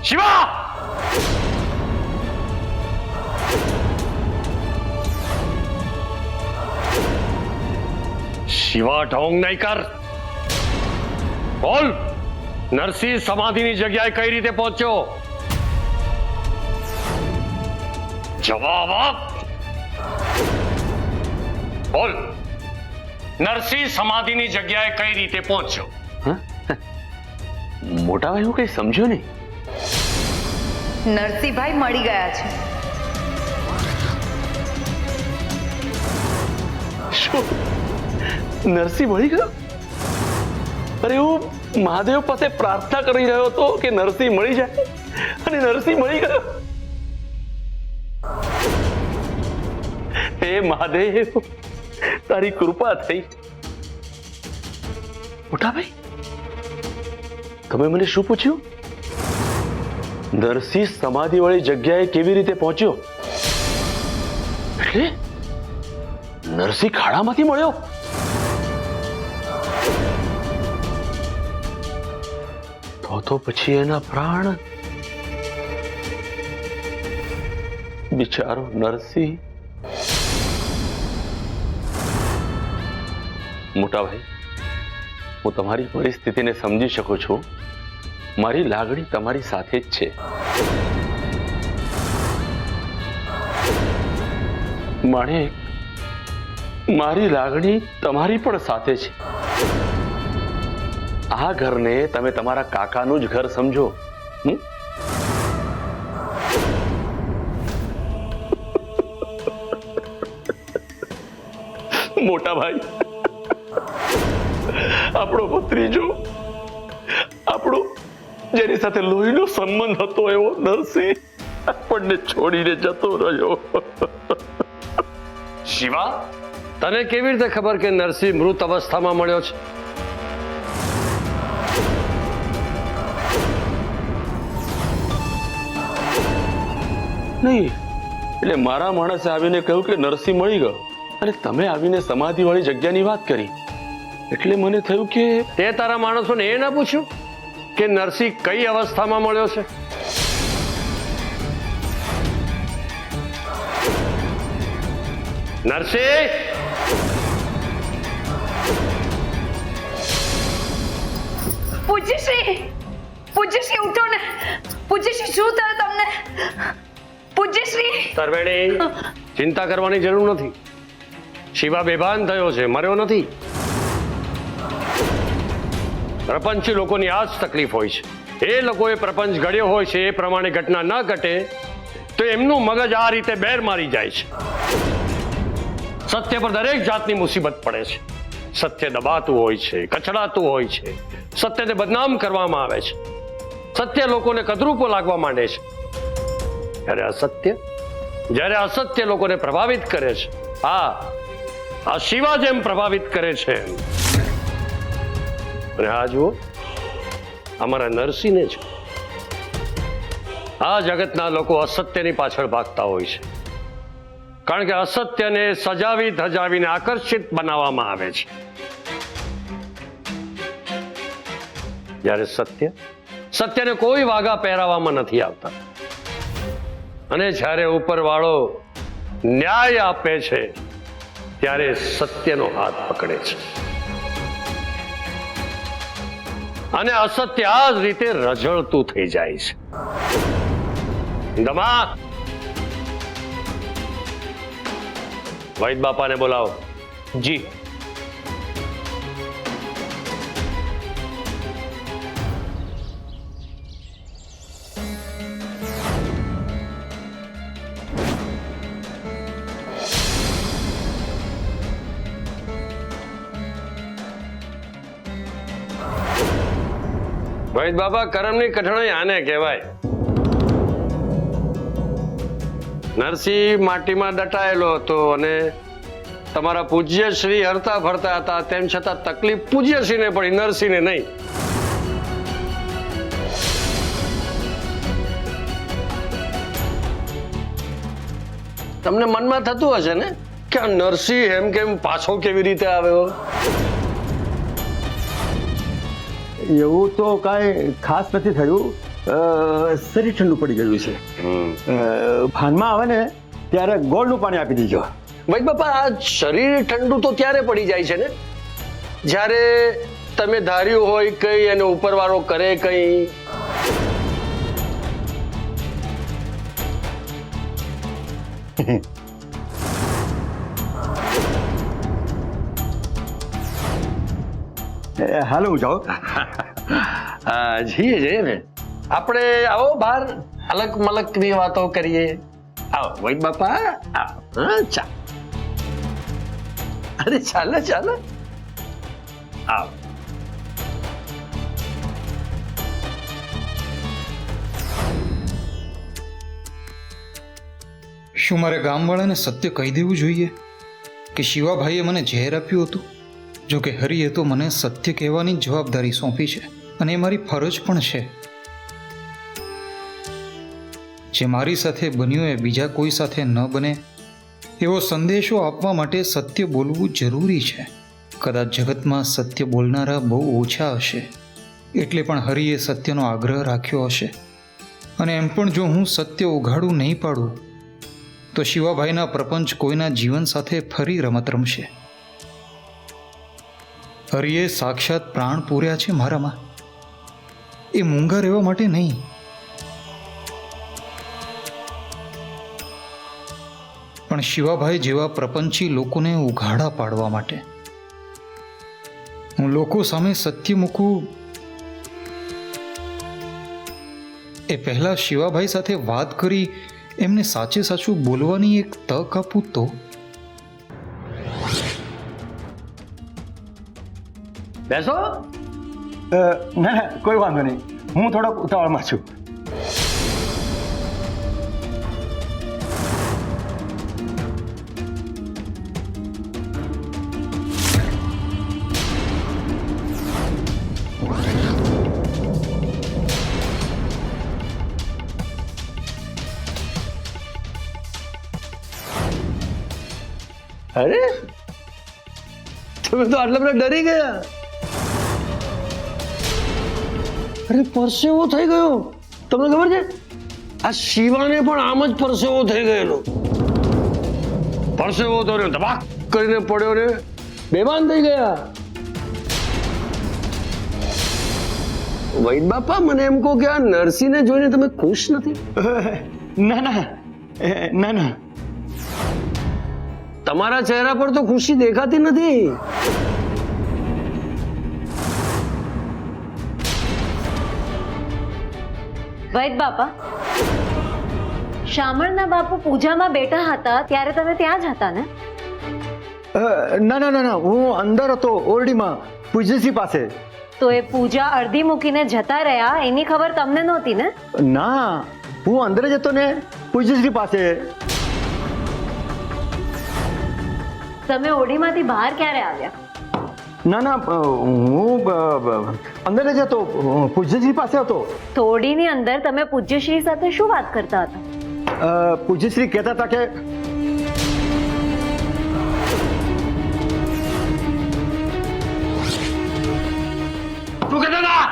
શિવા! શિવા, ઢોંગ નહીં કર. બોલ, નરસિંહ સમાધિની જગ્યાએ કઈ રીતે પહોંચ્યો? જવાબ આપ. બોલ, નરસિંહ સમાધિની જગ્યાએ કઈ રીતે પહોંચ્યો? મોટા ભાઈ, હું કઈ સમજ્યો નહીં. નરસિંહભાઈ મળી ગયા છે. શું નરસિંહ મળી ગયો? અરે હું મહાદેવ પાસે પ્રાર્થના કરી રહ્યો હતો કે નરસિંહ મળી જાય, અને નરસિંહ મળી ગયો. હે મહાદેવ, તારી કૃપા થઈ. મોટા ભાઈ, તમે મને શું પૂછ્યું? નરસિંહ સમાધિ વાળી જગ્યાએ કેવી રીતે પહોંચ્યો? એટલે નરસિંહ ખાડામાંથી મળ્યો? તો પછી એના પ્રાણ? બિચારો નરસિંહ. મોટા ભાઈ, હું તમારી પરિસ્થિતિને સમજી શકું છું. મારી લાગણી તમારી સાથે જ છે. માણેક, મારી લાગણી તમારી પણ સાથે છે. આ ઘરને તમે તમારા કાકાનું જ ઘર સમજો. મોટા ભાઈ, આપણો ભત્રીજો, આપણો જેની સાથે લોહીનો સંબંધ હતો એવો નરસિંહ આપણને છોડીને જતો રહ્યો. શિવા, તને કેવી રીતે ખબર કે નરસિંહ મૃત અવસ્થામાં મળ્યો છે? નહીં, એટલે મારા માણસે આવીને કહ્યું કે નરસિંહ મળી ગયો, અને તમે આવીને સમાધિ વાળી જગ્યાની વાત કરી, એટલે મને થયું કે તે તારા માણસોને એ ના પૂછ્યું કે નરસિંહ કઈ અવસ્થામાં મળ્યો છે? નરસિંહ! પૂજ્યશ્રી, પૂજ્યશ્રી ઉઠો ને. પૂજ્યશ્રી, શું થયું તમને? પૂજ્યશ્રી! તરવેણી, ચિંતા કરવાની જરૂર નથી. શિવા બેભાન થયો છે, મર્યો નથી. પ્રપંચી લોકોની આ જ તકલીફ હોય છે. એ લોકોએ પ્રપંચ ઘડ્યો હોય છે, એ પ્રમાણે ઘટના ન ઘટે તો એમનું મગજ આ રીતે બેર મારી જાય છે. સત્ય પર દરેક જાતની મુસીબત પડે છે. સત્ય દબાતું હોય છે, કચડાતું હોય છે, સત્યને બદનામ કરવામાં આવે છે, સત્ય લોકોને કદરૂપો લાગવા માંડે છે. જ્યારે અસત્ય લોકોને પ્રભાવિત કરે છે, આ શિવા જેમ પ્રભાવિત કરે છે. અને આ જુઓ, અમારા નરસિંહને જ. આ જગતના લોકો અસત્યની પાછળ ભાગતા હોય છે, કારણ કે અસત્યને સજાવી ધજાવીને આકર્ષિત બનાવવામાં આવે છે. જ્યારે સત્યને કોઈ વાગા પહેરાવવામાં નથી આવતા, અને જ્યારે ઉપરવાળો ન્યાય આપે છે ત્યારે સત્યનો હાથ પકડે છે, અને અસત્ય આ જ રીતે રઝળતું થઈ જાય છે. દમા, વૈદ બાપાને બોલાવો. જી. વૈદ બાપા, કરમની કઠણાઈ આને કહેવાય. નરસિંહ માટીમાં દટાયેલો હતો, અને તમારા પૂજ્ય શ્રી હરતા ફરતા હતા, તેમ છતાં તકલીફ પૂજ્ય શ્રીને પડી, નરસિંહને નહીં. તમને મનમાં થતું હશે ને કે આ નરસિંહ એમ કેમ પાછો કેવી રીતે આવ્યો? એવું તો કાંઈ ખાસ નથી થયું, શરીર ઠંડુ પડી ગયું છે. ભાનમાં આવે ને ત્યારે ગોળનું પાણી આપી દીજો. ભાઈ બાપા, આ શરીર ઠંડુ તો ત્યારે પડી જાય છે ને જ્યારે તમે ધાર્યું હોય કઈ અને ઉપરવાળો કરે કઈ. હાલો હું જાઉં. જઈએ ને આપણે. આવો બહાર અલગ મલક ની વાતો કરીએ. આવો ભાઈ બાપા, આવો. હા, ચા. અરે ચાલો ચાલો, આવો. શું મારે ગામવાળાને સત્ય કહી દેવું જોઈએ કે શિવાભાઈએ મને ઝેર આપ્યું હતું? જો કે હરિએ તો મને સત્ય કહેવાની જવાબદારી સોંપી છે અને એ મારી ફરજ પણ છે. જે મારી સાથે બન્યું એ બીજા કોઈ સાથે ન બને એવો સંદેશો આપવા માટે સત્ય બોલવું જરૂરી છે. કદાચ જગતમાં સત્ય બોલનારા બહુ ઓછા હશે, એટલે પણ હરિએ સત્યનો આગ્રહ રાખ્યો હશે. અને એમ પણ જો હું સત્ય ઉઘાડું નહીં પાડું તો શિવાભાઈના પ્રપંચ કોઈના જીવન સાથે ફરી રમત રમશે. હરિએ સાક્ષાત પ્રાણ પૂર્યા છે મારામાં, એ મૂંગા રહેવા માટે નહીં. પણ શિવાભાઈ જેવા પ્રપંચી લોકોને ઉઘાડા પાડવા માટે. હું લોકો સામે સત્ય મૂકું એ પહેલા શિવાભાઈ સાથે વાત કરી એમને સાચે સાચું બોલવાની એક તક આપું તો. બેસો. ના ના, કોઈ વાંધો નહીં, હું થોડોક ઉતાવળમાં છું. અરે તમે તો આટલા બધા ડરી ગયા. અરે પરસેવો થઈ ગયો. તમને ખબર છે આ શિવાને પણ આમ જ પરસેવો થઈ ગયેલો. પરસેવો તો ધબાક કરીને પડ્યો ને બેભાન થઈ ગયા. વૈદ બાપા, મને એમ કહો કે આ નરસિંહને જોઈને તમે ખુશ નથી? ના ના ના ના, તમારા ચહેરા પર તો ખુશી દેખાતી નથી. વૈદ બાપા, શામળના બાપુ પૂજામાં બેઠા હતા ત્યારે તમે ત્યાં જ હતા ને? ના ના ના ના, હું અંદર હતો ઓરડીમાં પૂજ્યશ્રી પાસે. તો એ પૂજા અડધી મૂકીને જતા રહ્યા એની ખબર તમને નહોતી ને? ના, હું અંદર જ હતો ને પૂજ્યશ્રી પાસે. તમે ઓરડીમાંથી બહાર ક્યારે આવ્યા? ના ના, હું અંદર જ હતો, પૂજ્યશ્રી પાસે હતો. તો ઓરડીની અંદર તમે પૂજ્યશ્રી સાથે શું વાત કરતા હતા? પૂજ્યશ્રી કહેતા હતા કે શું કહેતા હતા?